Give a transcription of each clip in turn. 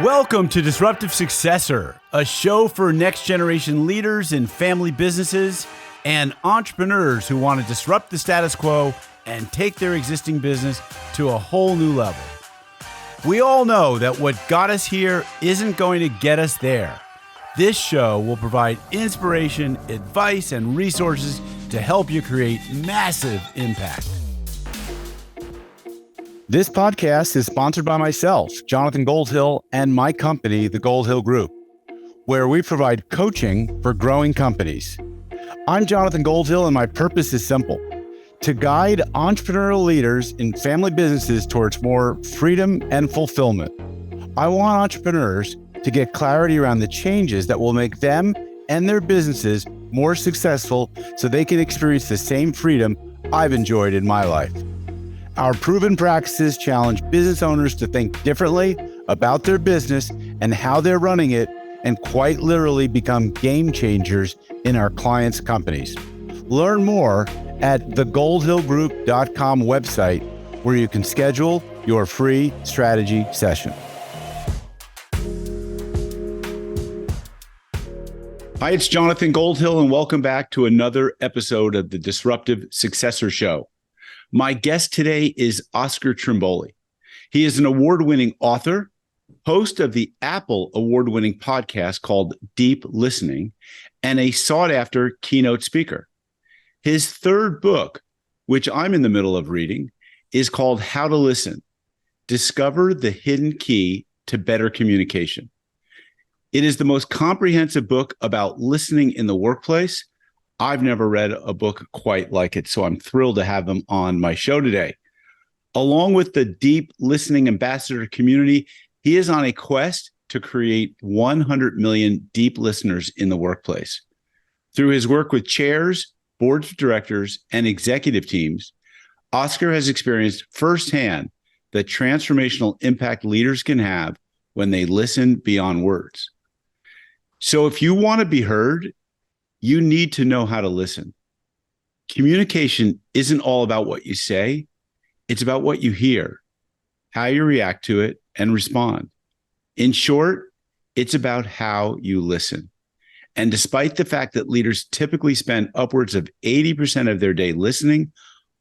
Welcome to Disruptive Successor, a show for next generation leaders in family businesses and entrepreneurs who want to disrupt the status quo and take their existing business to a whole new level. We all know that what got us here isn't going to get us there. This show will provide inspiration, advice, and resources to help you create massive impact. This podcast is sponsored by myself, Jonathan Goldhill, and my company, the Goldhill Group, where we provide coaching for growing companies. I'm Jonathan Goldhill, and my purpose is simple: to guide entrepreneurial leaders in family businesses towards more freedom and fulfillment. I want entrepreneurs to get clarity around the changes that will make them and their businesses more successful so they can experience the same freedom I've enjoyed in my life. Our proven practices challenge business owners to think differently about their business and how they're running it, and quite literally become game changers in our clients' companies. Learn more at thegoldhillgroup.com website, where you can schedule your free strategy session. Hi, it's Jonathan Goldhill, and welcome back to another episode of the Disruptive Successor Show. My guest today is Oscar Trimboli. He is an award-winning author, host of the Apple award-winning podcast called Deep Listening, and a sought-after keynote speaker. His third book, which I'm in the middle of reading, is called How to Listen: Discover the Hidden Key to Better Communication. It is the most comprehensive book about listening in the workplace. I've never read a book quite like it, so I'm thrilled to have him on my show today. Along with the Deep Listening Ambassador community, he is on a quest to create 100 million deep listeners in the workplace. Through his work with chairs, boards of directors, and executive teams, Oscar has experienced firsthand the transformational impact leaders can have when they listen beyond words. So if you want to be heard, you need to know how to listen. Communication isn't all about what you say. It's about what you hear, how you react to it, and respond. In short, it's about how you listen. And despite the fact that leaders typically spend upwards of 80% of their day listening,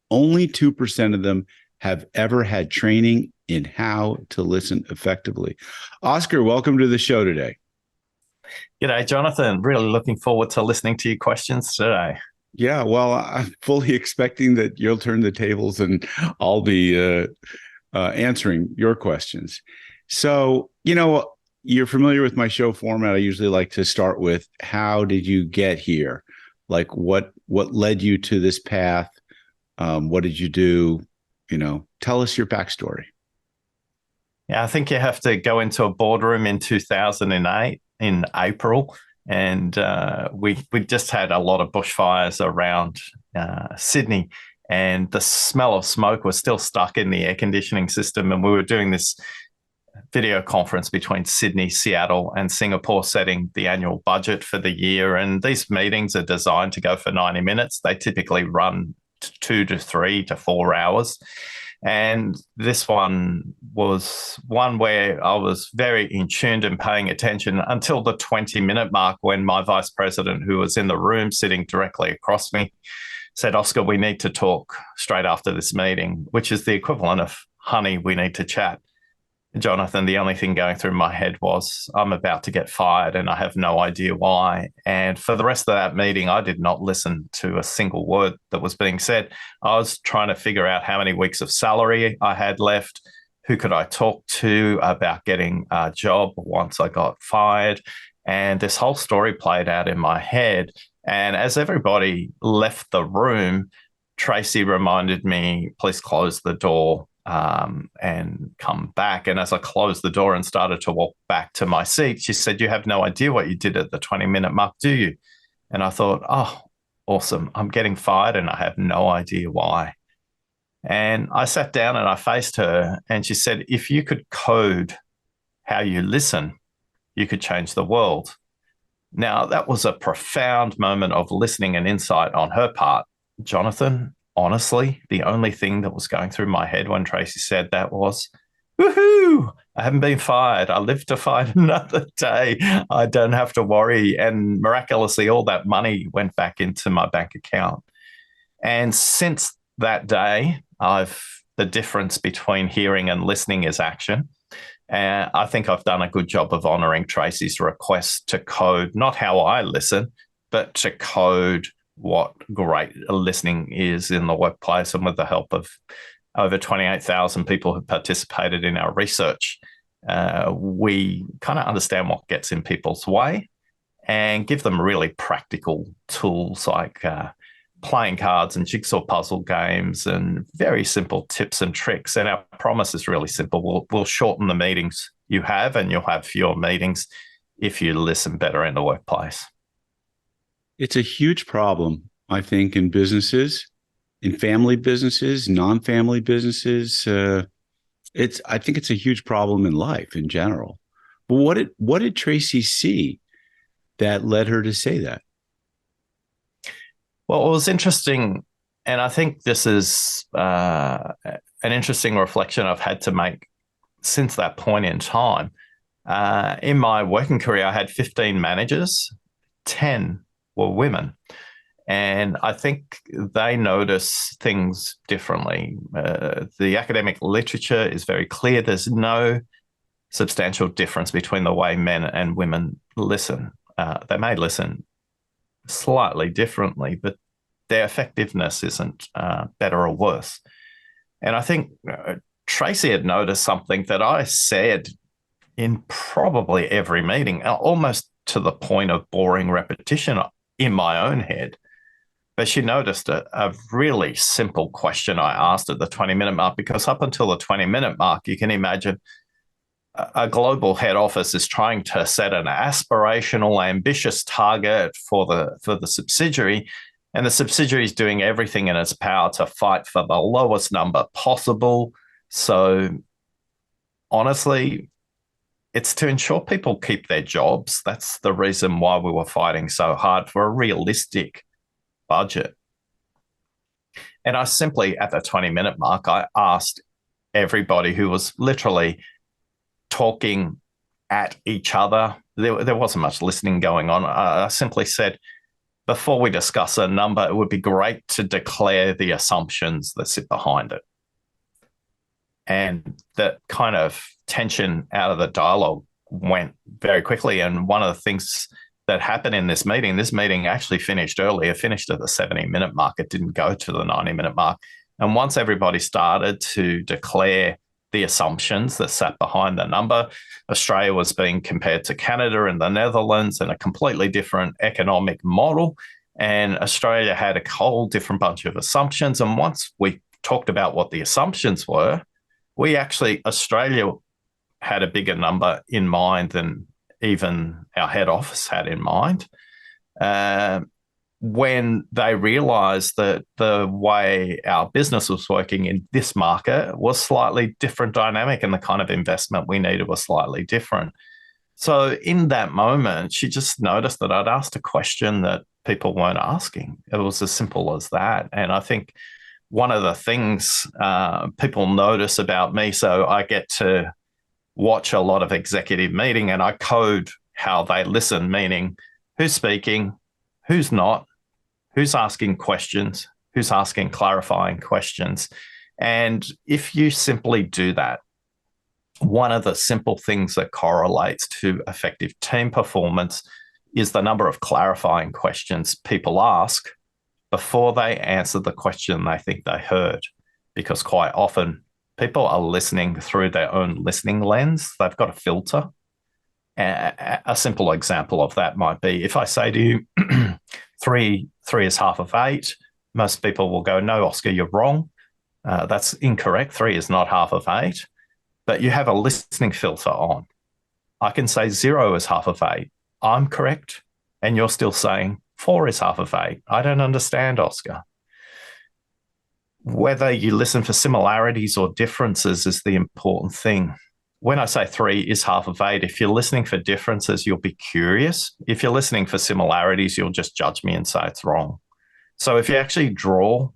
only 2% of them have ever had training in how to listen effectively. Oscar, welcome to the show today. G'day, Jonathan. Really looking forward to listening to your questions today. Yeah, well, I'm fully expecting that you'll turn the tables and I'll be answering your questions. So, you're familiar with my show format. I usually like to start with, how did you get here? Like, what led you to this path? What did you do? Tell us your backstory. Yeah, I think you have to go into a boardroom in 2008 in April, and we just had a lot of bushfires around Sydney, and the smell of smoke was still stuck in the air conditioning system, and we were doing this video conference between Sydney, Seattle, and Singapore, setting the annual budget for the year. And these meetings are designed to go for 90 minutes. They typically run 2 to 3 to 4 hours. And this one was one where I was very in tune and paying attention until the 20-minute mark, when my vice president, who was in the room sitting directly across me, said, "Oscar, we need to talk straight after this meeting," which is the equivalent of, "Honey, we need to chat." Jonathan, the only thing going through my head was, I'm about to get fired and I have no idea why. And for the rest of that meeting, I did not listen to a single word that was being said. I was trying to figure out how many weeks of salary I had left. Who could I talk to about getting a job once I got fired? And this whole story played out in my head. And as everybody left the room, Tracy reminded me, please close the door and come back. And as I closed the door and started to walk back to my seat, she said, "You have no idea what you did at the 20-minute mark, do you?" And I thought, oh, awesome. I'm getting fired and I have no idea why. And I sat down and I faced her, and she said, "If you could code how you listen, you could change the world." Now, that was a profound moment of listening and insight on her part. Jonathan, honestly, the only thing that was going through my head when Tracy said that was, Woohoo! I haven't been fired. I live to fight another day. I don't have to worry. And miraculously, all that money went back into my bank account. And since that day, the difference between hearing and listening is action. And I think I've done a good job of honoring Tracy's request to code, not how I listen, but to code what great listening is in the workplace. And with the help of over 28,000 people who participated in our research, we kind of understand what gets in people's way and give them really practical tools like playing cards and jigsaw puzzle games and very simple tips and tricks. And our promise is really simple. We'll shorten the meetings you have, and you'll have fewer meetings if you listen better in the workplace. It's a huge problem, I think, in businesses, in family businesses, non-family businesses. I think it's a huge problem in life in general. But what did Tracy see that led her to say that? Well, it was interesting, and I think this is an interesting reflection I've had to make since that point in time. In my working career, I had 15 managers, 10 were women. And I think they notice things differently. The academic literature is very clear. There's no substantial difference between the way men and women listen. They may listen slightly differently, but their effectiveness isn't better or worse. And I think Tracy had noticed something that I said in probably every meeting, almost to the point of boring repetition in my own head. But she noticed a really simple question I asked at the 20-minute mark, because up until the 20-minute mark, you can imagine a global head office is trying to set an aspirational, ambitious target for the subsidiary, and the subsidiary is doing everything in its power to fight for the lowest number possible. So honestly, it's to ensure people keep their jobs. That's the reason why we were fighting so hard for a realistic budget. And I simply, at the 20-minute mark, I asked everybody who was literally talking at each other. There wasn't much listening going on. I simply said, before we discuss a number, it would be great to declare the assumptions that sit behind it. And that kind of tension out of the dialogue went very quickly. And one of the things that happened in this meeting actually finished early. It finished at the 70-minute mark. It didn't go to the 90-minute mark. And once everybody started to declare the assumptions that sat behind the number, Australia was being compared to Canada and the Netherlands and a completely different economic model. And Australia had a whole different bunch of assumptions. And once we talked about what the assumptions were, Australia had a bigger number in mind than even our head office had in mind. When they realized that the way our business was working in this market was slightly different dynamic and the kind of investment we needed was slightly different. So in that moment, she just noticed that I'd asked a question that people weren't asking. It was as simple as that. And I think one of the things people notice about me, so I get to watch a lot of executive meeting and I code how they listen, meaning who's speaking, who's not, who's asking questions, who's asking clarifying questions. And if you simply do that, one of the simple things that correlates to effective team performance is the number of clarifying questions people ask before they answer the question they think they heard. Because quite often people are listening through their own listening lens. They've got a filter. A simple example of that might be if I say to you, three is half of 8, most people will go, no, Oscar, you're wrong. That's incorrect. 3 is not half of 8. But you have a listening filter on. I can say 0 is half of 8. I'm correct. And you're still saying 4 is half of 8. I don't understand, Oscar. Whether you listen for similarities or differences is the important thing. When I say 3 is half of 8, if you're listening for differences, you'll be curious. If you're listening for similarities, you'll just judge me and say it's wrong. So if you actually draw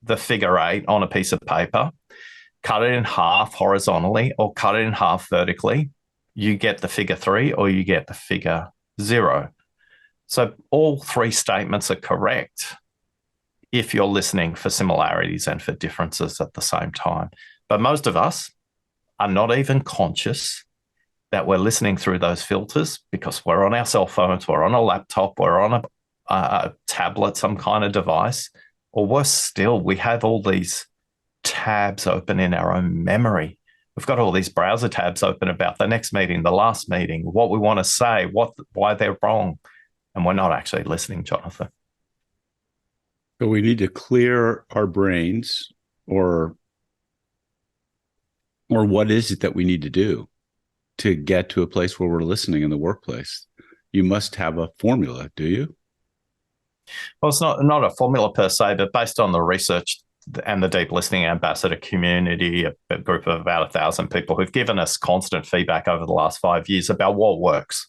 the figure 8 on a piece of paper cut it in half horizontally or cut it in half vertically, you get the figure 3 or you get the figure 0. So all 3 statements are correct if you're listening for similarities and for differences at the same time. But most of us are not even conscious that we're listening through those filters because we're on our cell phones, we're on a laptop, we're on a tablet, some kind of device, or worse still, we have all these tabs open in our own memory. We've got all these browser tabs open about the next meeting, the last meeting, what we want to say, why they're wrong, and we're not actually listening, Jonathan. So we need to clear our brains, or what is it that we need to do to get to a place where we're listening in the workplace? You must have a formula, do you? Well, it's not a formula per se, but based on the research and the deep listening ambassador community, a group of about 1,000 people who've given us constant feedback over the last 5 years about what works.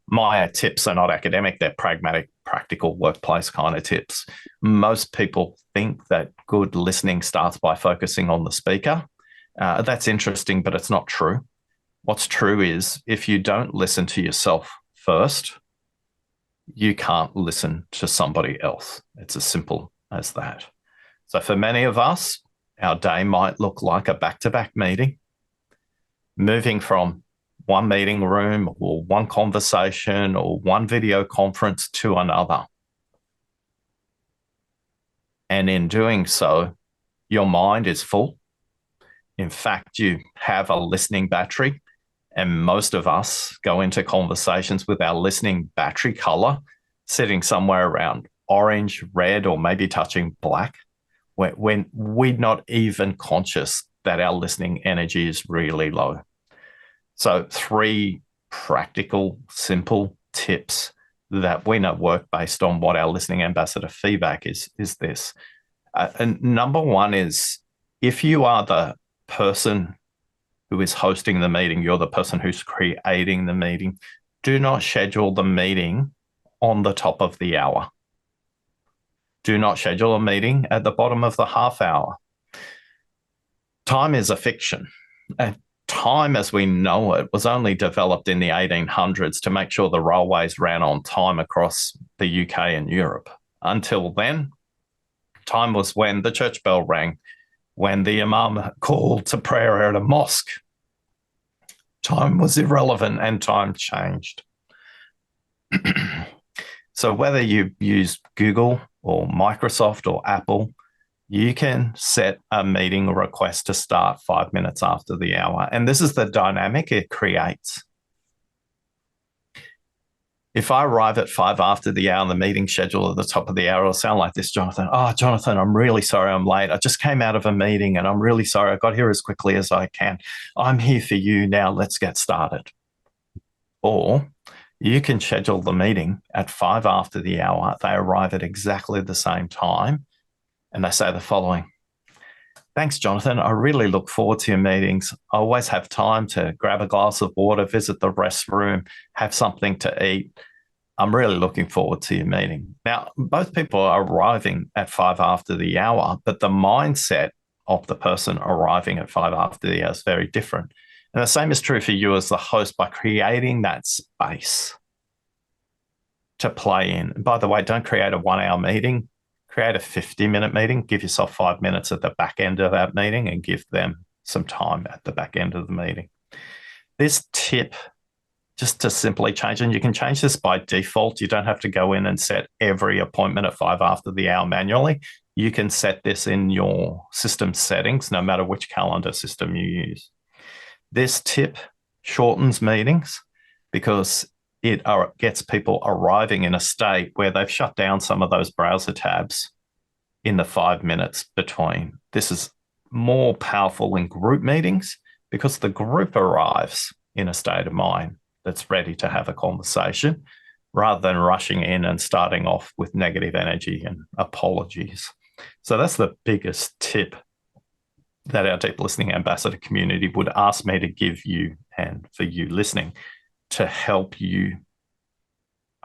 My tips are not academic, they're pragmatic, practical workplace kind of tips. Most people think that good listening starts by focusing on the speaker. That's interesting, but it's not true. What's true is if you don't listen to yourself first, you can't listen to somebody else. It's as simple as that. So for many of us, our day might look like a back-to-back meeting, moving from one meeting room or one conversation or one video conference to another. And in doing so, your mind is full. In fact, you have a listening battery, and most of us go into conversations with our listening battery color sitting somewhere around orange, red, or maybe touching black, when we're not even conscious that our listening energy is really low. So 3 practical, simple tips that we know work based on what our listening ambassador feedback is this. And number 1 is, if you are the person who is hosting the meeting, you're the person who's creating the meeting, do not schedule the meeting on the top of the hour. Do not schedule a meeting at the bottom of the half hour. Time is a fiction. And time as we know it was only developed in the 1800s to make sure the railways ran on time across the UK and Europe. Until then, time was when the church bell rang, when the imam called to prayer at a mosque. Time was irrelevant and time changed. So whether you use Google or Microsoft or Apple, you can set a meeting request to start 5 minutes after the hour. And this is the dynamic it creates. If I arrive at 5 after the hour and the meeting schedule at the top of the hour, it'll sound like this, Jonathan. Oh, Jonathan, I'm really sorry I'm late. I just came out of a meeting and I'm really sorry. I got here as quickly as I can. I'm here for you now. Let's get started. Or you can schedule the meeting at 5 after the hour. They arrive at exactly the same time. And they say the following: thanks, Jonathan. I really look forward to your meetings. I always have time to grab a glass of water, visit the restroom, have something to eat. I'm really looking forward to your meeting. Now, both people are arriving at 5 after the hour, but the mindset of the person arriving at 5 after the hour is very different. And the same is true for you as the host by creating that space to play in. And by the way, don't create a 1-hour meeting. Create a 50-minute meeting. Give yourself 5 minutes at the back end of that meeting and give them some time at the back end of the meeting. This tip, just to simply change, and you can change this by default. You don't have to go in and set every appointment at 5 after the hour manually. You can set this in your system settings, no matter which calendar system you use. This tip shortens meetings because it gets people arriving in a state where they've shut down some of those browser tabs in the 5 minutes between. This is more powerful in group meetings because the group arrives in a state of mind that's ready to have a conversation rather than rushing in and starting off with negative energy and apologies. So that's the biggest tip that our deep listening ambassador community would ask me to give you and for you listening to help you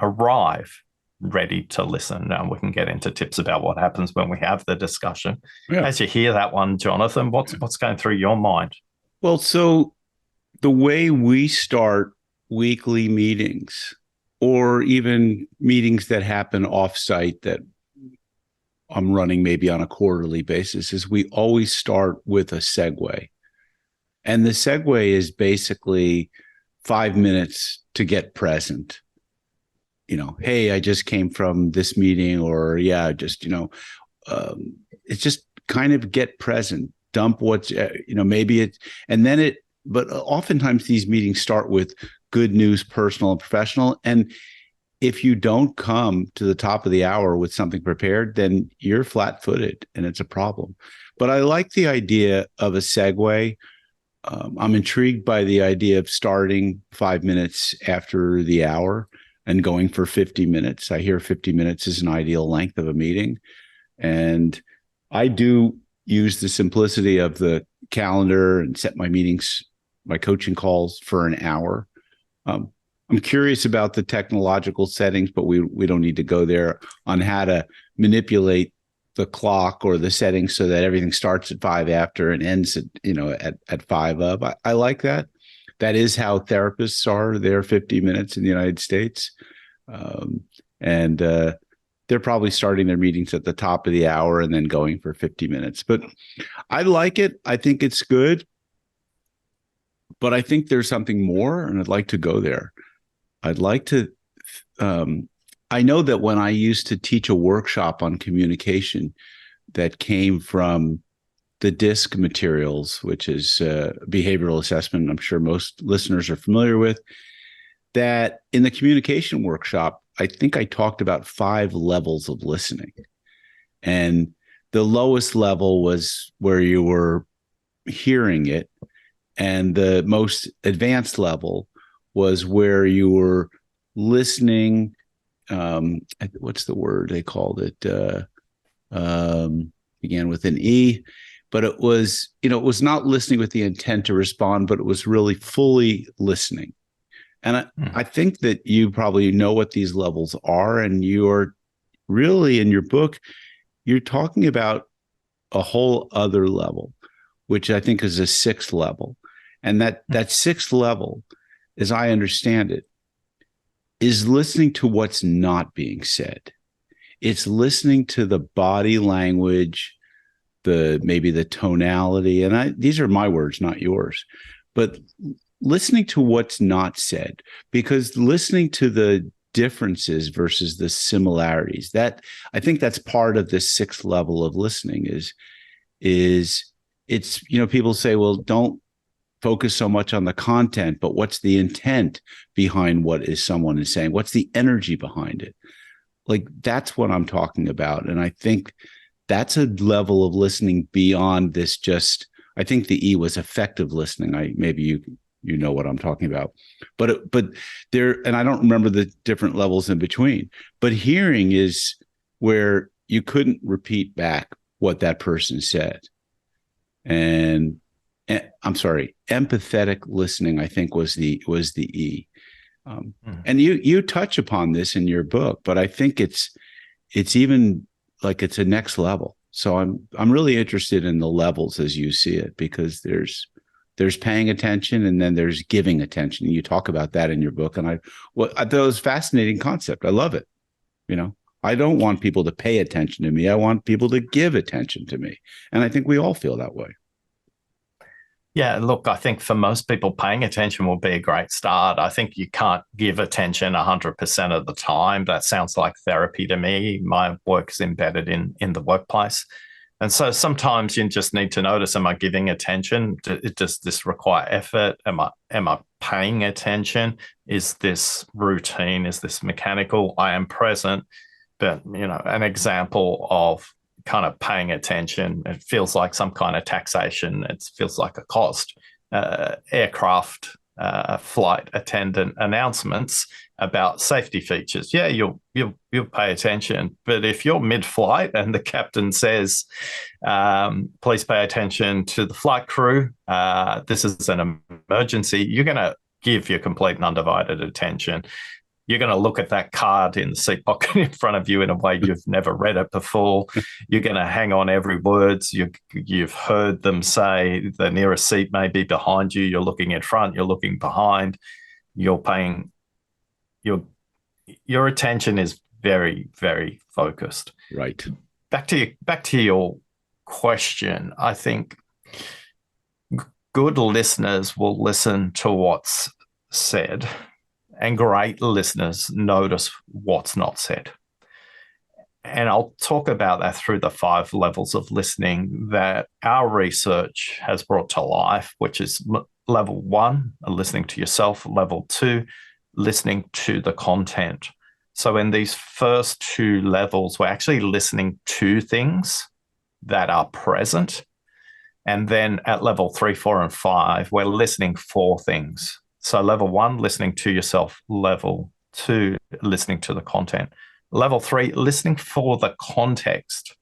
arrive ready to listen. And we can get into tips about what happens when we have the discussion. Yeah. As you hear that one, Jonathan, what's going through your mind? Well, so the way we start weekly meetings, or even meetings that happen offsite that I'm running maybe on a quarterly basis, is we always start with a segue. And the segue is basically 5 minutes to get present. Hey, I just came from this meeting, or it's just kind of get present, dump what's, maybe it, and then it, but oftentimes these meetings start with good news, personal and professional. And if you don't come to the top of the hour with something prepared, then you're flat-footed and it's a problem. But I like the idea of a segue. I'm intrigued by the idea of starting 5 minutes after the hour and going for 50 minutes. I hear 50 minutes is an ideal length of a meeting. And I do use the simplicity of the calendar and set my meetings, my coaching calls for an hour. I'm curious about the technological settings, but we don't need to go there on how to manipulate the clock or the settings so that everything starts at 5 after and ends at 5 up. I like that. That is how therapists are. They're 50 minutes in the United States. And they're probably starting their meetings at the top of the hour and then going for 50 minutes. But I like it. I think it's good. But I think there's something more, and I'd like to go there. I'd like to, I know that when I used to teach a workshop on communication that came from the DISC materials, which is behavioral assessment, I'm sure most listeners are familiar with, that in the communication workshop, I think I talked about 5 levels of listening. And the lowest level was where you were hearing it. And the most advanced level was where you were listening. What's the word they called it? Began with an E, but it was not listening with the intent to respond, but it was really fully listening. And I think that you probably know what these levels are, and you're really, in your book, you're talking about a whole other level, which I think is a 6th level. And that 6th level, as I understand it, is listening to what's not being said. It's listening to the body language, maybe the tonality. And these are my words, not yours, but listening to what's not said, because listening to the differences versus the similarities, that I think that's part of this 6th level of listening is it's, people say, well, don't focus so much on the content, but what's the intent behind what someone is saying? What's the energy behind it? Like, that's what I'm talking about. And I think that's a level of listening beyond this. I think the E was effective listening. Maybe you know what I'm talking about, but there, and I don't remember the different levels in between, but hearing is where you couldn't repeat back what that person said. And I'm sorry, empathetic listening, I think was the E. And you touch upon this in your book, but I think it's even like it's a next level. So I'm really interested in the levels as you see it, because there's paying attention and then there's giving attention. You talk about that in your book, and I thought it was a fascinating concept. I love it. I don't want people to pay attention to me. I want people to give attention to me, and I think we all feel that way. Yeah, look, I think for most people, paying attention will be a great start. I think you can't give attention 100% of the time. That sounds like therapy to me. My work is embedded in the workplace. And so sometimes you just need to notice, am I giving attention? Does this require effort? Am I paying attention? Is this routine? Is this mechanical? I am present. But, an example of kind of paying attention, it feels like some kind of taxation. It feels like a cost. Aircraft flight attendant announcements about safety features. Yeah, you'll pay attention. But if you're mid-flight and the captain says, please pay attention to the flight crew, this is an emergency, you're going to give your complete and undivided attention. You're going to look at that card in the seat pocket in front of you in a way you've never read it before. You're going to hang on every word. You've heard them say the nearest seat may be behind you. You're looking in front. You're looking behind. You're paying your attention is very, very focused. Right. Back to your question. I think good listeners will listen to what's said, and great listeners notice what's not said. And I'll talk about that through the 5 levels of listening that our research has brought to life, which is level 1, listening to yourself, level 2, listening to the content. So in these first 2 levels, we're actually listening to things that are present. And then at level 3, 4, and 5, we're listening for things. So level 1, listening to yourself. Level 2, listening to the content. Level 3, listening for the context.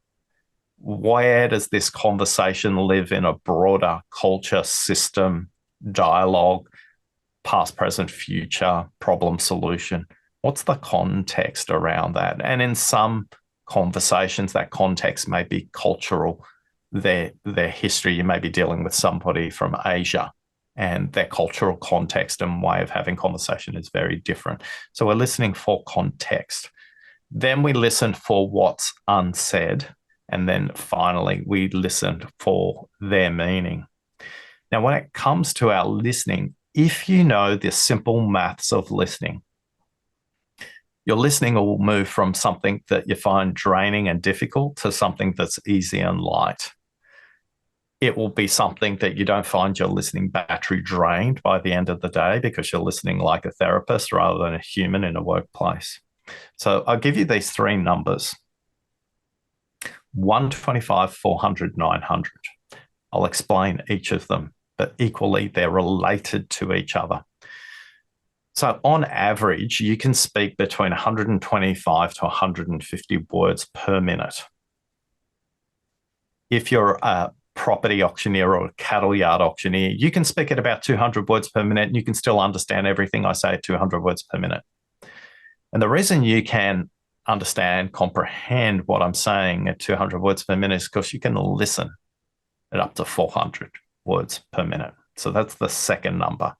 Where does this conversation live in a broader culture, system, dialogue, past, present, future, problem, solution? What's the context around that? And in some conversations, that context may be cultural, their history. You may be dealing with somebody from Asia, and their cultural context and way of having conversation is very different. So we're listening for context. Then we listen for what's unsaid. And then finally, we listen for their meaning. Now, when it comes to our listening, if you know the simple maths of listening, your listening will move from something that you find draining and difficult to something that's easy and light. It will be something that you don't find your listening battery drained by the end of the day because you're listening like a therapist rather than a human in a workplace. So I'll give you these 3 numbers: 125, 400, 900. I'll explain each of them, but equally they're related to each other. So on average, you can speak between 125 to 150 words per minute. If you're a property auctioneer or a cattle yard auctioneer, you can speak at about 200 words per minute and you can still understand everything I say at 200 words per minute. And the reason you can understand, comprehend what I'm saying at 200 words per minute is because you can listen at up to 400 words per minute. So that's the second number.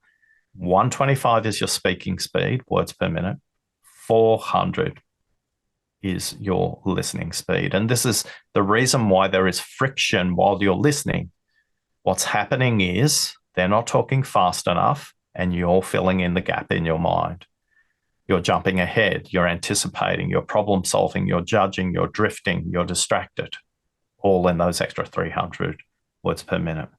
125 is your speaking speed, words per minute. 400 is your listening speed. And this is the reason why there is friction while you're listening. What's happening is they're not talking fast enough and you're filling in the gap in your mind. You're jumping ahead, you're anticipating, you're problem solving, you're judging, you're drifting, you're distracted, all in those extra 300 words per minute.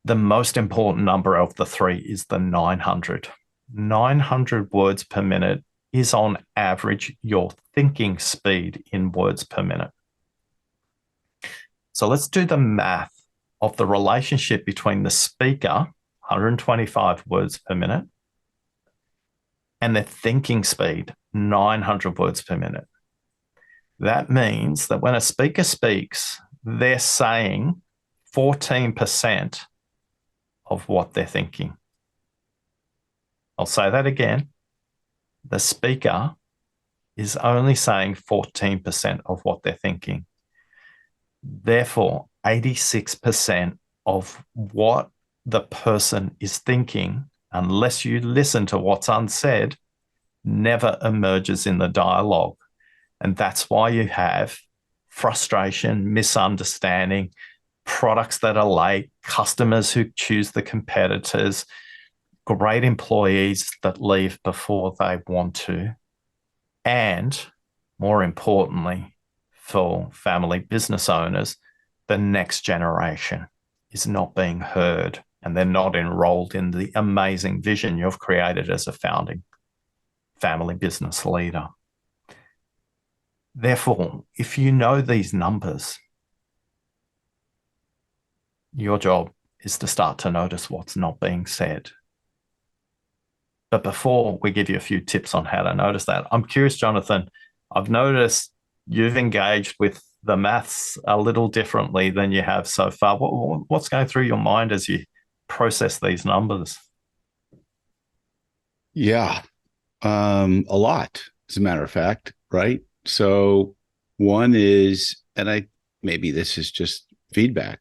The most important number of the 3 is the 900. 900 words per minute is on average your thinking speed in words per minute. So let's do the math of the relationship between the speaker, 125 words per minute, and their thinking speed, 900 words per minute. That means that when a speaker speaks, they're saying 14% of what they're thinking. I'll say that again. The speaker is only saying 14% of what they're thinking. Therefore, 86% of what the person is thinking, unless you listen to what's unsaid, never emerges in the dialogue. And that's why you have frustration, misunderstanding, products that are late, customers who choose the competitors, great employees that leave before they want to, and more importantly, for family business owners, the next generation is not being heard and they're not enrolled in the amazing vision you've created as a founding family business leader. Therefore, if you know these numbers, your job is to start to notice what's not being said. But before we give you a few tips on how to notice that, I'm curious, Jonathan, I've noticed you've engaged with the maths a little differently than you have so far. What's going through your mind as you process these numbers? Yeah, a lot, as a matter of fact, right? So one is, and I maybe this is just feedback.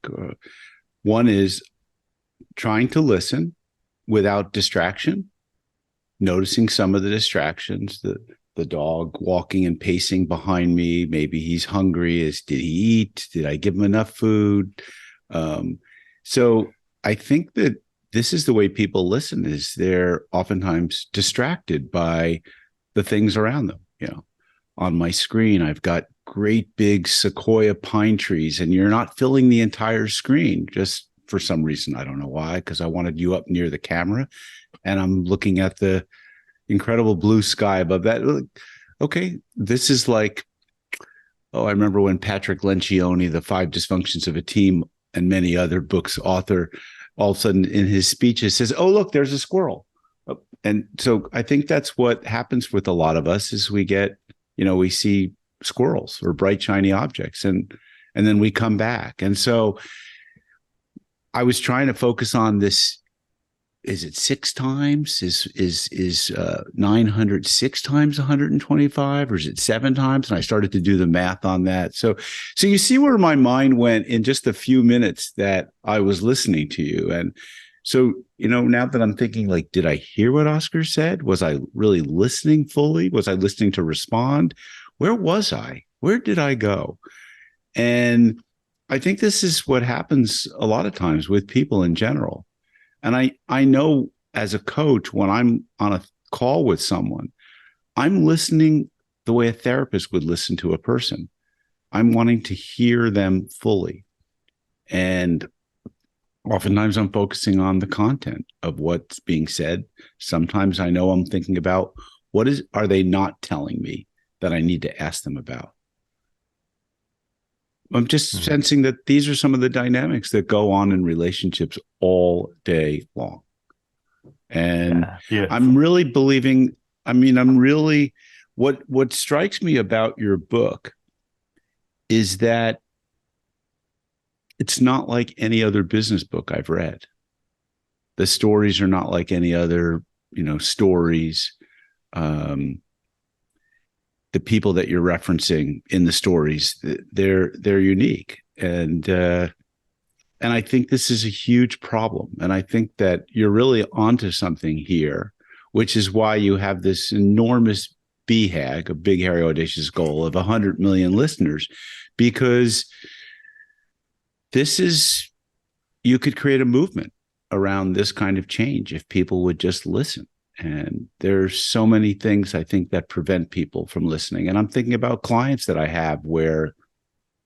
One is trying to listen without distraction, noticing some of the distractions, the dog walking and pacing behind me. Maybe he's hungry. Did he eat? Did I give him enough food? Um, so I think that this is the way people listen, is they're oftentimes distracted by the things around them. On my screen, I've got great big sequoia pine trees, and you're not filling the entire screen just for some reason. I don't know why, because I wanted you up near the camera, and I'm looking at the incredible blue sky above that. Okay, this is like, oh, I remember when Patrick Lencioni, The Five Dysfunctions of a Team, and many other books author, all of a sudden in his speeches says, oh, look, there's a squirrel. And so I think that's what happens with a lot of us is we see squirrels or bright, shiny objects, and then we come back. And so I was trying to focus on this. Is it 6 times? Is 900 6 times 125, or is it 7 times? And I started to do the math on that. So you see where my mind went in just a few minutes that I was listening to you. And so, now that I'm thinking, like, did I hear what Oscar said? Was I really listening fully? Was I listening to respond? Where was I? Where did I go? And I think this is what happens a lot of times with people in general. And I know as a coach, when I'm on a call with someone, I'm listening the way a therapist would listen to a person. I'm wanting to hear them fully. And oftentimes I'm focusing on the content of what's being said. Sometimes I know I'm thinking about are they not telling me that I need to ask them about? I'm just sensing that these are some of the dynamics that go on in relationships all day long. And I'm really believing, what strikes me about your book is that it's not like any other business book I've read. The stories are not like any other, stories. The people that you're referencing in the stories, they're unique. And I think this is a huge problem. And I think that you're really onto something here, which is why you have this enormous BHAG, a big, hairy, audacious goal of 100 million listeners, because you could create a movement around this kind of change if people would just listen. And there's so many things I think that prevent people from listening. And I'm thinking about clients that I have where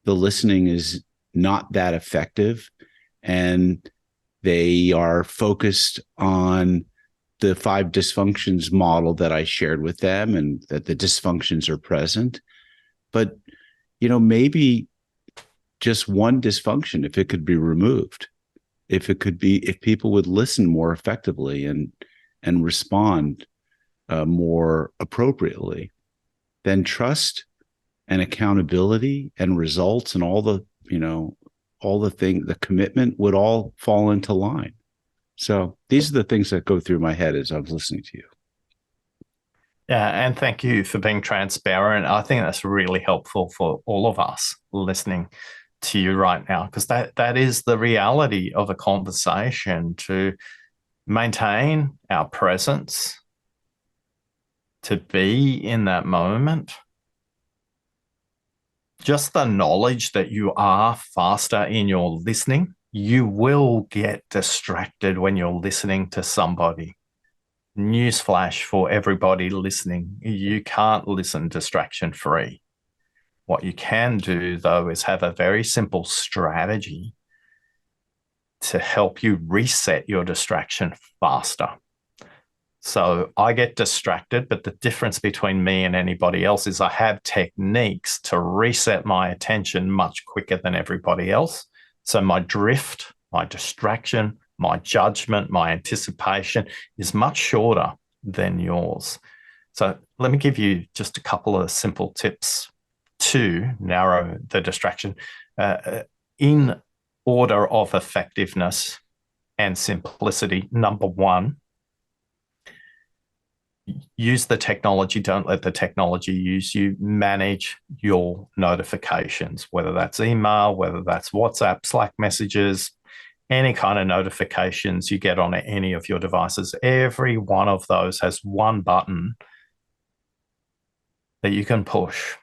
the listening is not that effective, and they are focused on the 5 dysfunctions model that I shared with them, and that the dysfunctions are present. But, maybe just one dysfunction, if it could be removed, if people would listen more effectively and respond more appropriately, then trust and accountability and results and all the the commitment would all fall into line. So these are the things that go through my head as I was listening to you. Yeah, and thank you for being transparent. I think that's really helpful for all of us listening to you right now, because that is the reality of a conversation, to maintain our presence, to be in that moment. Just the knowledge that you are faster in your listening. You will get distracted when you're listening to somebody. Newsflash for everybody listening: you can't listen distraction free. What you can do, though, is have a very simple strategy to help you reset your distraction faster. So I get distracted, but the difference between me and anybody else is I have techniques to reset my attention much quicker than everybody else. So my drift, my distraction, my judgment, my anticipation is much shorter than yours. So let me give you just a couple of simple tips to narrow the distraction in order of effectiveness and simplicity. Number one, use the technology. Don't let the technology use you. Manage your notifications, whether that's email, whether that's WhatsApp, Slack messages, any kind of notifications you get on any of your devices. Every one of those has one button that you can push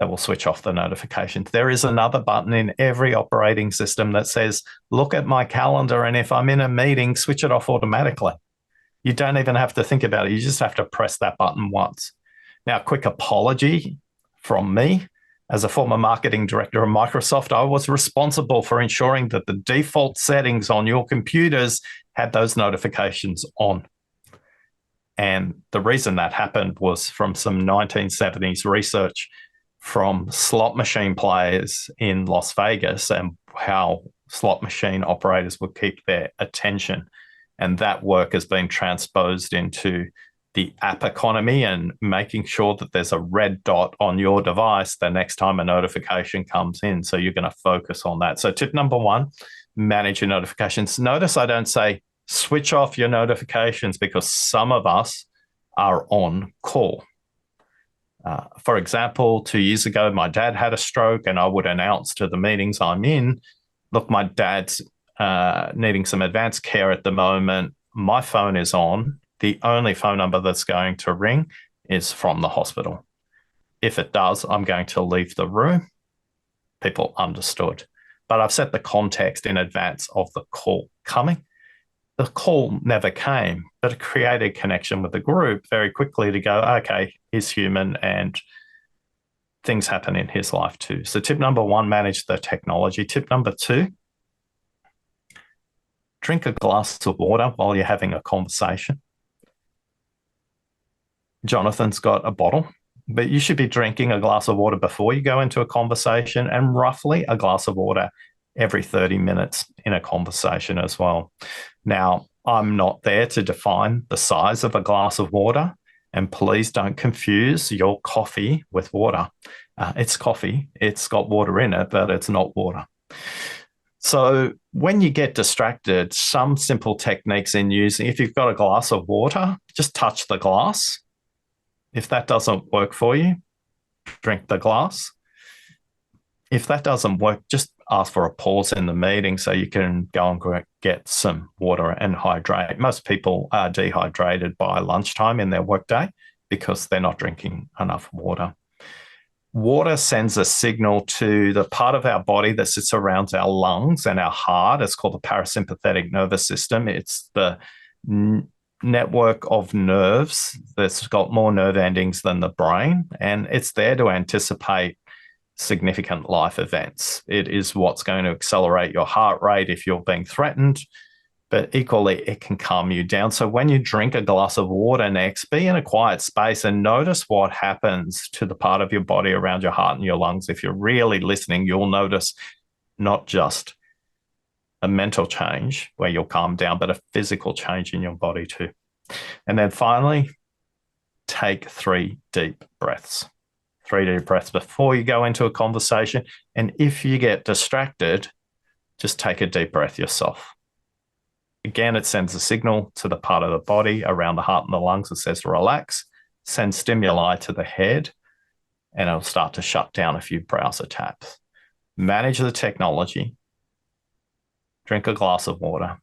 that will switch off the notifications. There is another button in every operating system that says, look at my calendar, and if I'm in a meeting, switch it off automatically. You don't even have to think about it. You just have to press that button once. Now, quick apology from me. As a former marketing director of Microsoft, I was responsible for ensuring that the default settings on your computers had those notifications on. And the reason that happened was from some 1970s research from slot machine players in Las Vegas and how slot machine operators would keep their attention. And that work has been transposed into the app economy and making sure that there's a red dot on your device the next time a notification comes in. So you're going to focus on that. So tip number one, manage your notifications. Notice I don't say switch off your notifications, because some of us are on call. For example, 2 years ago, my dad had a stroke, and I would announce to the meetings I'm in, look, my dad's needing some advanced care at the moment. My phone is on. The only phone number that's going to ring is from the hospital. If it does, I'm going to leave the room. People understood. But I've set the context in advance of the call coming. The call never came, but it created connection with the group very quickly to go, okay, he's human and things happen in his life too. So tip number one, manage the technology. Tip number two, drink a glass of water while you're having a conversation. Jonathan's got a bottle, but you should be drinking a glass of water before you go into a conversation, and roughly a glass of water every 30 minutes in a conversation as well. Now, I'm not there to define the size of a glass of water, and please don't confuse your coffee with water. It's coffee. It's got water in it, but it's not water. So when you get distracted, some simple techniques in using, if you've got a glass of water, just touch the glass. If that doesn't work for you, drink the glass. If that doesn't work, just ask for a pause in the meeting so you can go and get some water and hydrate. Most people are dehydrated by lunchtime in their workday because they're not drinking enough water. Water sends a signal to the part of our body that sits around our lungs and our heart. It's called the parasympathetic nervous system. It's the network of nerves that's got more nerve endings than the brain, and it's there to anticipate significant life events. It is what's going to accelerate your heart rate if you're being threatened, but equally it can calm you down. So when you drink a glass of water next, be in a quiet space and notice what happens to the part of your body around your heart and your lungs. If you're really listening, you'll notice not just a mental change where you'll calm down, but a physical change in your body too. And then finally, take 3 deep breaths. 3 deep breaths before you go into a conversation. And if you get distracted, just take a deep breath yourself. Again, it sends a signal to the part of the body around the heart and the lungs that says relax, send stimuli to the head, and it'll start to shut down a few browser tabs. Manage the technology, drink a glass of water,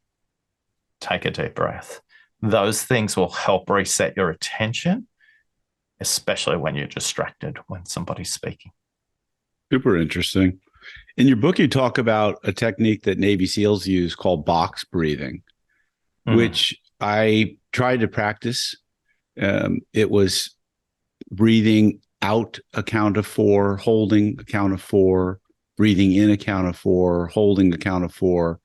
take a deep breath. Those things will help reset your attention, especially when you're distracted when somebody's speaking. Super interesting. In your book, you talk about a technique that Navy SEALs use called box breathing, which I tried to practice. It was breathing out a count of 4, holding a count of 4, breathing in a count of 4, holding a count of 4.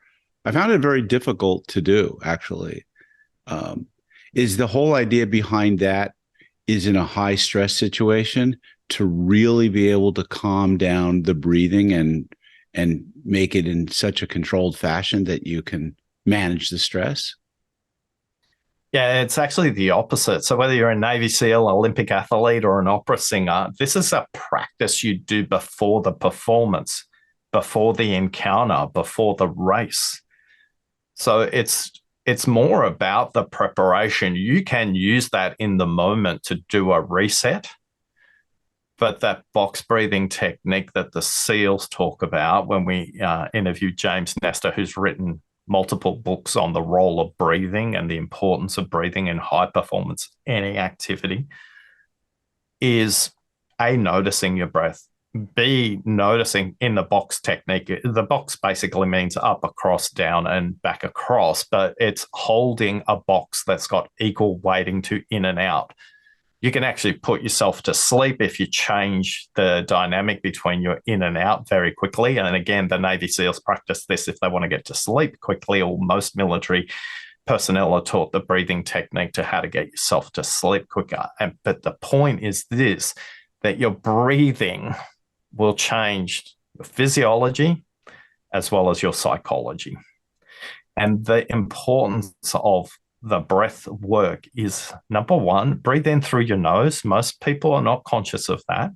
I found it very difficult to do, actually. Is the whole idea behind that is in a high stress situation to really be able to calm down the breathing and make it in such a controlled fashion that you can manage the stress? Yeah, it's actually the opposite. So whether you're a Navy SEAL, Olympic athlete, or an opera singer, this is a practice you do before the performance, before the encounter, before the race. So it's it's more about the preparation. You can use that in the moment to do a reset. But that box breathing technique that the SEALs talk about, when we interviewed James Nestor, who's written multiple books on the role of breathing and the importance of breathing in high performance, any activity, is A, noticing your breath, B, noticing in the box technique. The box basically means up, across, down, and back across, but it's holding a box that's got equal weighting to in and out. You can actually put yourself to sleep if you change the dynamic between your in and out very quickly. And again, the Navy SEALs practice this if they want to get to sleep quickly, or most military personnel are taught the breathing technique to how to get yourself to sleep quicker. But the point is this, that your breathing will change your physiology as well as your psychology. And the importance of the breath work is, number one, breathe in through your nose. Most people are not conscious of that.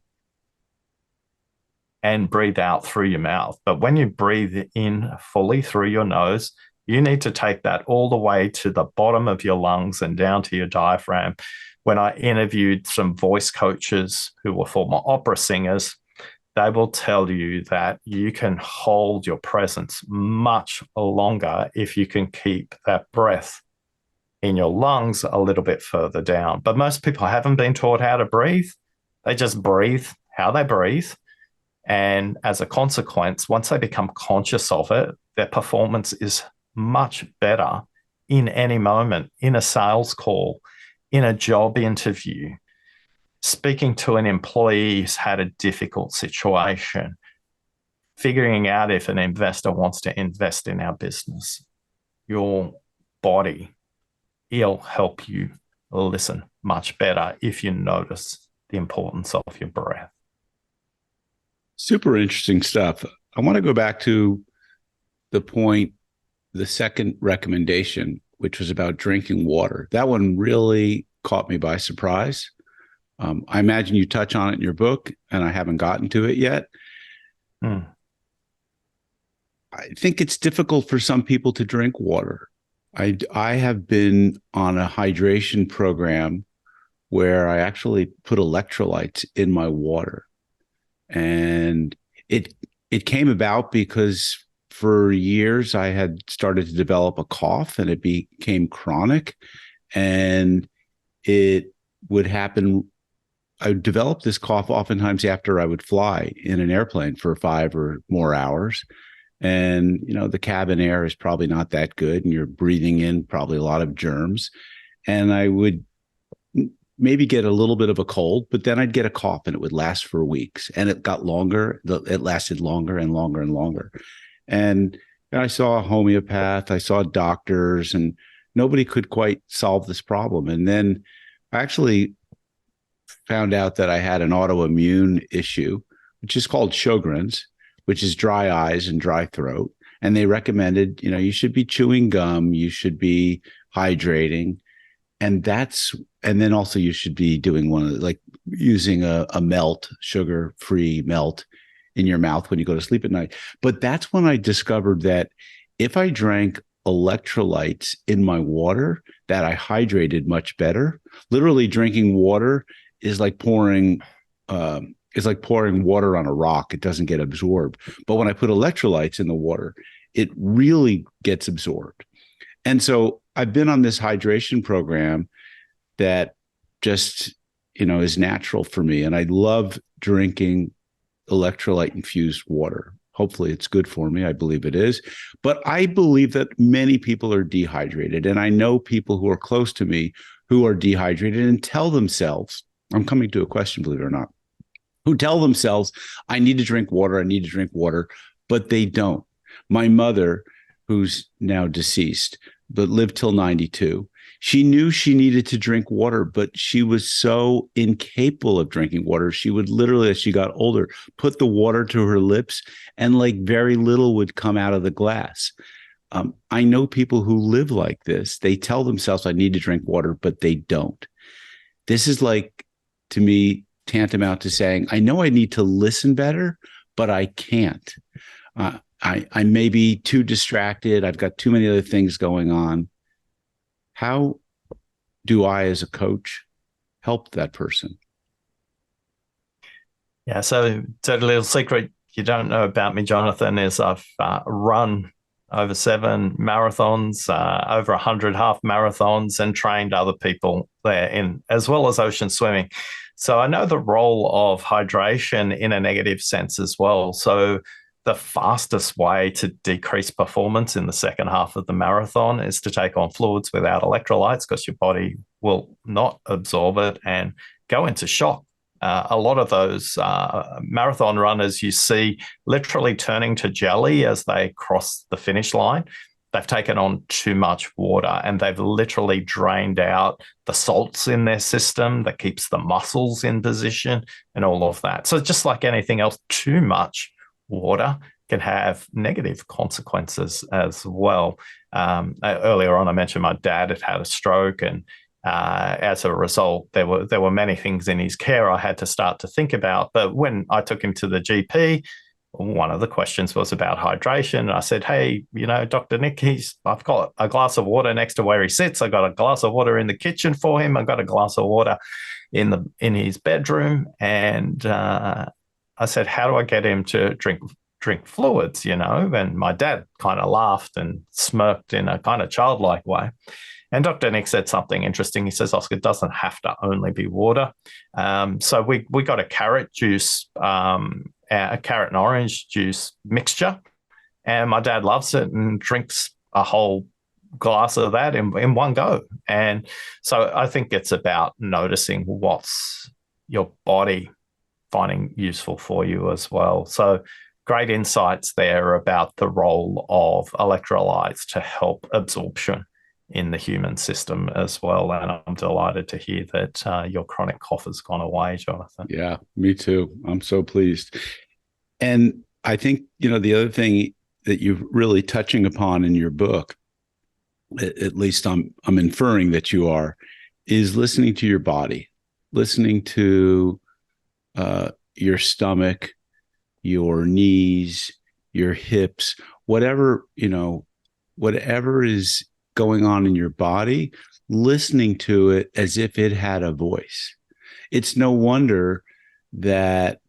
And breathe out through your mouth. But when you breathe in fully through your nose, you need to take that all the way to the bottom of your lungs and down to your diaphragm. When I interviewed some voice coaches who were former opera singers, they will tell you that you can hold your presence much longer if you can keep that breath in your lungs a little bit further down. But most people haven't been taught how to breathe. They just breathe how they breathe. And as a consequence, once they become conscious of it, their performance is much better in any moment, in a sales call, in a job interview, speaking to an employee who's had a difficult situation, figuring out if an investor wants to invest in our business. Your body, it'll help you listen much better if you notice the importance of your breath. Super interesting stuff. I want to go back to the point, the second recommendation, which was about drinking water. That one really caught me by surprise. I imagine you touch on it in your book, and I haven't gotten to it yet. I think it's difficult for some people to drink water. I have been on a hydration program where I actually put electrolytes in my water. And it came about because for years I had started to develop a cough, and it became chronic. And it would happen. I would develop this cough oftentimes after I would fly in an airplane for 5 or more hours. And, the cabin air is probably not that good, and you're breathing in probably a lot of germs. And I would maybe get a little bit of a cold, but then I'd get a cough, and it would last for weeks. And it got longer. It lasted longer and longer and longer. And I saw a homeopath, I saw doctors, and nobody could quite solve this problem. And then I actually found out that I had an autoimmune issue, which is called Sjogren's, which is dry eyes and dry throat. And they recommended, you should be chewing gum, you should be hydrating. And then also you should be doing using a melt, sugar-free melt in your mouth when you go to sleep at night. But that's when I discovered that if I drank electrolytes in my water, that I hydrated much better. Literally, drinking water is like pouring water on a rock. It doesn't get absorbed. But when I put electrolytes in the water, it really gets absorbed. And so I've been on this hydration program that just, is natural for me. And I love drinking electrolyte infused water. Hopefully it's good for me. I believe it is. But I believe that many people are dehydrated. And I know people who are close to me who are dehydrated and tell themselves, I'm coming to a question, believe it or not, who tell themselves, I need to drink water, but they don't. My mother, who's now deceased, but lived till 92, she knew she needed to drink water, but she was so incapable of drinking water. She would literally, as she got older, put the water to her lips, and very little would come out of the glass. I know people who live like this. They tell themselves, I need to drink water, but they don't. This is to me, tantamount to saying, I know I need to listen better, but I can't. I may be too distracted. I've got too many other things going on. How do I, as a coach, help that person? Yeah, so a little secret you don't know about me, Jonathan, is I've run over 7 marathons, over 100 half marathons, and trained other people there, in as well as ocean swimming. So I know the role of hydration in a negative sense as well. So the fastest way to decrease performance in the second half of the marathon is to take on fluids without electrolytes, because your body will not absorb it and go into shock. A lot of those marathon runners you see literally turning to jelly as they cross the finish line. They've taken on too much water, and they've literally drained out the salts in their system that keeps the muscles in position and all of that. So just like anything else, too much water can have negative consequences as well. Earlier on, I mentioned my dad had a stroke, and as a result, there were many things in his care I had to start to think about. But when I took him to the GP, one of the questions was about hydration. I said, "Hey, Dr. Nick, I've got a glass of water next to where he sits. I got a glass of water in the kitchen for him. I got a glass of water in his bedroom." And I said, "How do I get him to drink fluids?" And my dad kind of laughed and smirked in a kind of childlike way. And Dr. Nick said something interesting. He says, "Oscar, it doesn't have to only be water." So we got a carrot juice, a carrot and orange juice mixture, and my dad loves it and drinks a whole glass of that in one go. And so I think it's about noticing what's your body finding useful for you as well. So great insights there about the role of electrolytes to help absorption in the human system as well. And I'm delighted to hear that your chronic cough has gone away, Jonathan. Yeah, me too. I'm so pleased. And I think, the other thing that you're really touching upon in your book, at least I'm inferring that you are, is listening to your body, listening to your stomach, your knees, your hips, whatever is going on in your body, listening to it as if it had a voice. It's no wonder that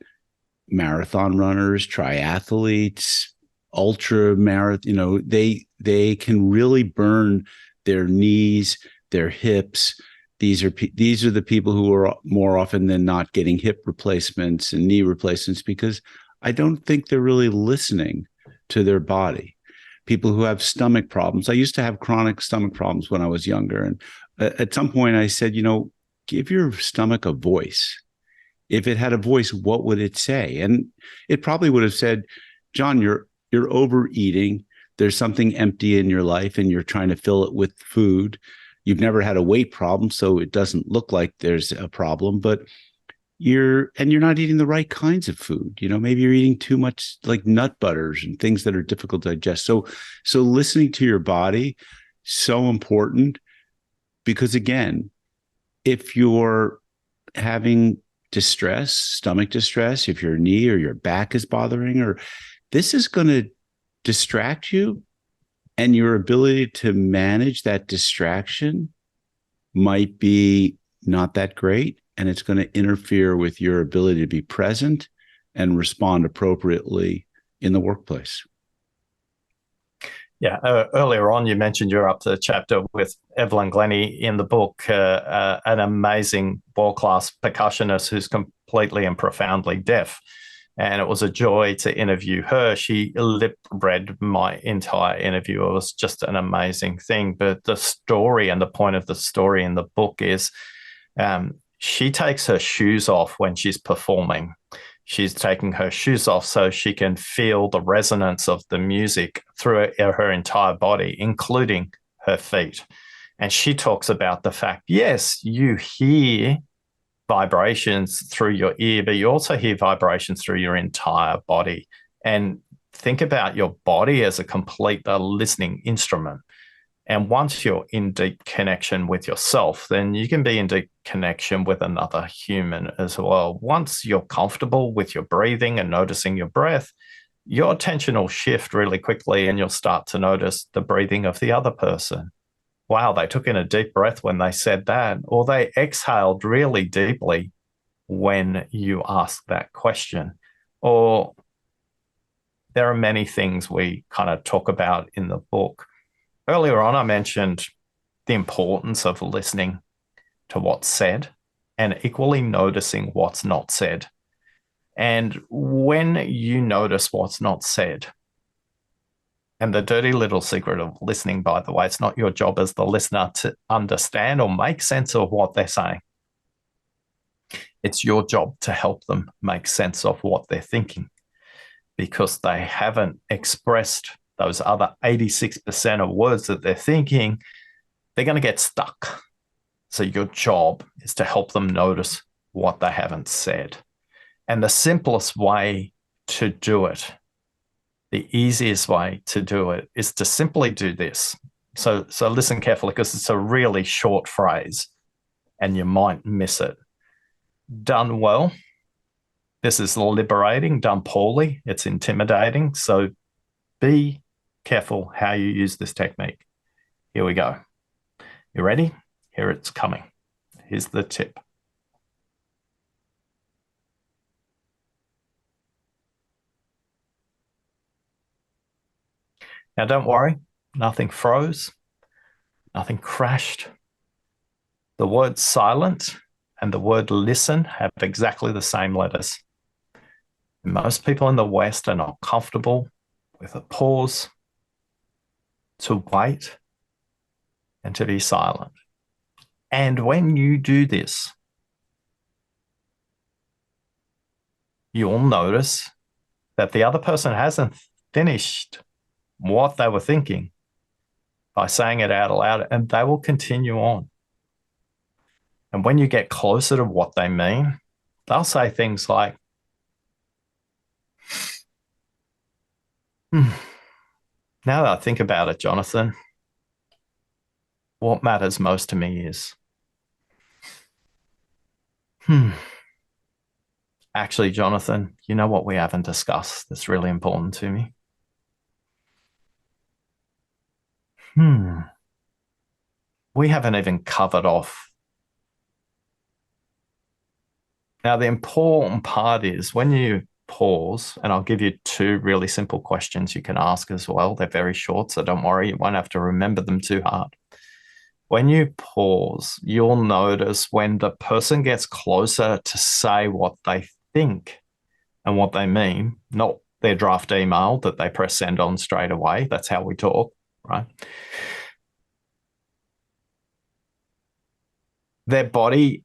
marathon runners, triathletes, ultra marathon, they can really burn their knees, their hips. These are the people who are more often than not getting hip replacements and knee replacements, because I don't think they're really listening to their body. People who have stomach problems. I used to have chronic stomach problems when I was younger. And at some point I said, give your stomach a voice. If it had a voice, what would it say? And it probably would have said, "John, you're overeating. There's something empty in your life and you're trying to fill it with food. You've never had a weight problem, so it doesn't look like there's a problem, but you're not eating the right kinds of food. Maybe you're eating too much like nut butters and things that are difficult to digest." So listening to your body, so important, because again, if you're having distress, stomach distress, if your knee or your back is bothering, or this is going to distract you, and your ability to manage that distraction might be not that great. And it's going to interfere with your ability to be present and respond appropriately in the workplace. Yeah, earlier on, you mentioned you're up to a chapter with Evelyn Glennie in the book, an amazing world-class percussionist who's completely and profoundly deaf. And it was a joy to interview her. She lip-read my entire interview. It was just an amazing thing. But the story and the point of the story in the book is she takes her shoes off when she's performing. She's taking her shoes off so she can feel the resonance of the music through her entire body, including her feet. And she talks about the fact, yes, you hear vibrations through your ear, but you also hear vibrations through your entire body. And think about your body as a complete listening instrument. And once you're in deep connection with yourself, then you can be in deep connection with another human as well. Once you're comfortable with your breathing and noticing your breath, your attention will shift really quickly and you'll start to notice the breathing of the other person. wow, they took in a deep breath when they said that, or they exhaled really deeply when you ask that question. Or there are many things we kind of talk about in the book. Earlier on, I mentioned the importance of listening to what's said and equally noticing what's not said. And when you notice what's not said, and the dirty little secret of listening, by the way, it's not your job as the listener to understand or make sense of what they're saying. It's your job to help them make sense of what they're thinking, because they haven't expressed those other 86% of words that they're thinking. They're going to get stuck. So your job is to help them notice what they haven't said. And the simplest way to do it, the easiest way to do it, is to simply do this. So listen carefully, because it's a really short phrase and you might miss it. Done well, this is liberating. Done poorly, it's intimidating. So be careful how you use this technique. Here we go. You ready? Here it's coming. Here's the tip. Now, don't worry, nothing froze, nothing crashed. The word silent and the word listen have exactly the same letters. Most people in the West are not comfortable with a pause, to wait, and to be silent. And when you do this, you'll notice that the other person hasn't finished what they were thinking by saying it out loud, and they will continue on. And when you get closer to what they mean, they'll say things like, now that I think about it, Jonathan, what matters most to me is, actually, Jonathan, you know what we haven't discussed that's really important to me? We haven't even covered off. Now, the important part is when you pause, and I'll give you 2 really simple questions you can ask as well. They're very short, so don't worry, you won't have to remember them too hard. When you pause, you'll notice when the person gets closer to say what they think and what they mean, not their draft email that they press send on straight away. That's how we talk, right? Their body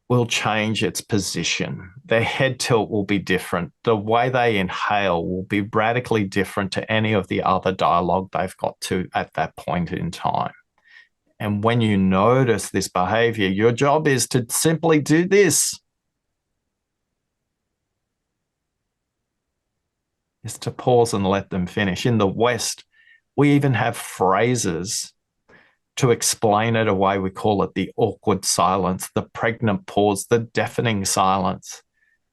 will change its position. Their head tilt will be different. The way they inhale will be radically different to any of the other dialogue they've got to at that point in time. And when you notice this behavior, your job is to simply do this. Is to pause and let them finish. In the West, we even have phrases to explain it away. We call it the awkward silence, the pregnant pause, the deafening silence.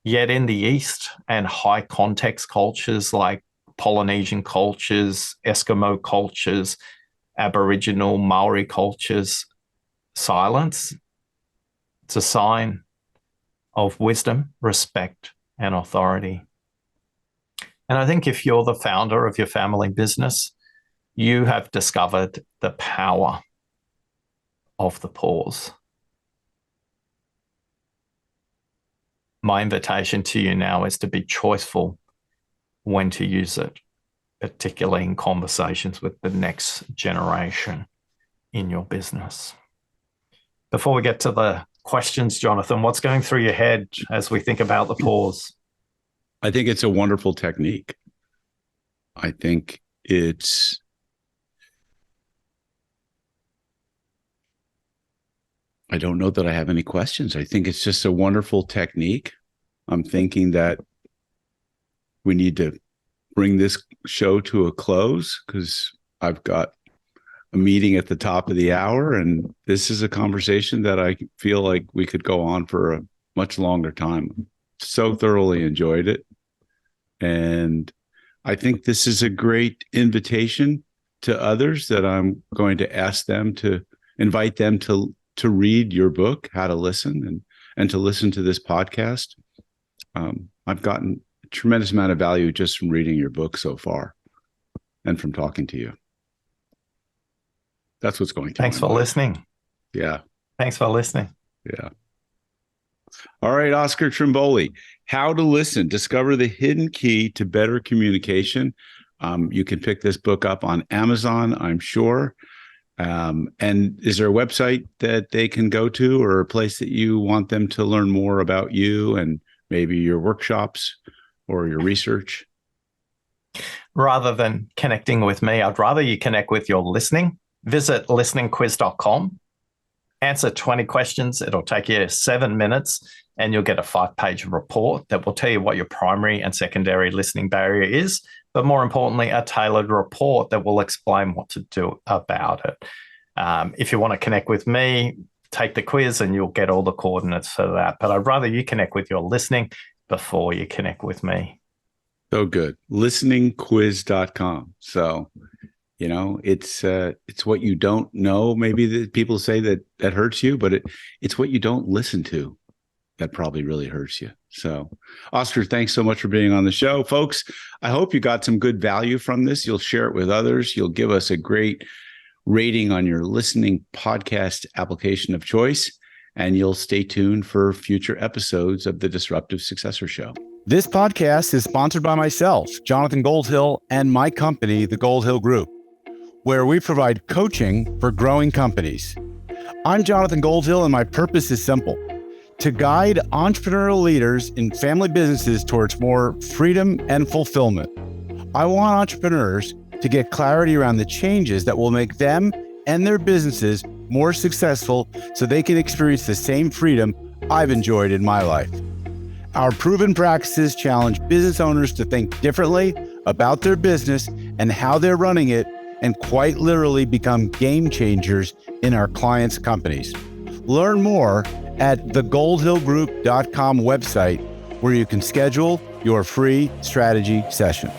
Yet in the East and high context cultures like Polynesian cultures, Eskimo cultures, Aboriginal Maori cultures, silence, it's a sign of wisdom, respect, and authority. And I think if you're the founder of your family business, you have discovered the power of the pause. My invitation to you now is to be choiceful when to use it, particularly in conversations with the next generation in your business. Before we get to the questions, Jonathan, what's going through your head as we think about the pause? I think it's a wonderful technique. I think I don't know that I have any questions. I think it's just a wonderful technique. I'm thinking that we need to bring this show to a close because I've got a meeting at the top of the hour, and this is a conversation that I feel like we could go on for a much longer time. So thoroughly enjoyed it. And I think this is a great invitation to others that I'm going to ask them to invite them to read your book, How to Listen, and to listen to this podcast. I've gotten a tremendous amount of value just from reading your book so far and from talking to you. That's what's going to. Thanks for listening. Yeah. Thanks for listening. Yeah. All right, Oscar Trimboli, How to Listen, Discover the Hidden Key to Better Communication. You can pick this book up on Amazon, I'm sure. And is there a website that they can go to, or a place that you want them to learn more about you and maybe your workshops or your research? Rather than connecting with me, I'd rather you connect with your listening. Visit listeningquiz.com. Answer 20 questions. It'll take you 7 minutes, and you'll get a 5-page report that will tell you what your primary and secondary listening barrier is, but more importantly, a tailored report that will explain what to do about it. If you want to connect with me, take the quiz and you'll get all the coordinates for that. But I'd rather you connect with your listening before you connect with me. So good. Listeningquiz.com. So, it's what you don't know. Maybe that people say that hurts you, but it's what you don't listen to that probably really hurts you. So, Oscar, thanks so much for being on the show. Folks, I hope you got some good value from this. You'll share it with others. You'll give us a great rating on your listening podcast application of choice, and you'll stay tuned for future episodes of the Disruptive Successor Show. This podcast is sponsored by myself, Jonathan Goldhill, and my company, the Goldhill Group, where we provide coaching for growing companies. I'm Jonathan Goldhill, and my purpose is simple: to guide entrepreneurial leaders in family businesses towards more freedom and fulfillment. I want entrepreneurs to get clarity around the changes that will make them and their businesses more successful so they can experience the same freedom I've enjoyed in my life. Our proven practices challenge business owners to think differently about their business and how they're running it, and quite literally become game changers in our clients' companies. Learn more at thegoldhillgroup.com website, where you can schedule your free strategy session.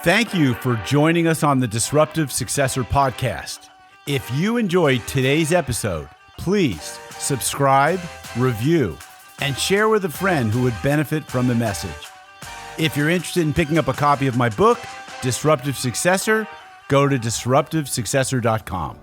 Thank you for joining us on the Disruptive Successor Podcast. If you enjoyed today's episode, please subscribe, review, and share with a friend who would benefit from the message. If you're interested in picking up a copy of my book, Disruptive Successor, go to disruptivesuccessor.com.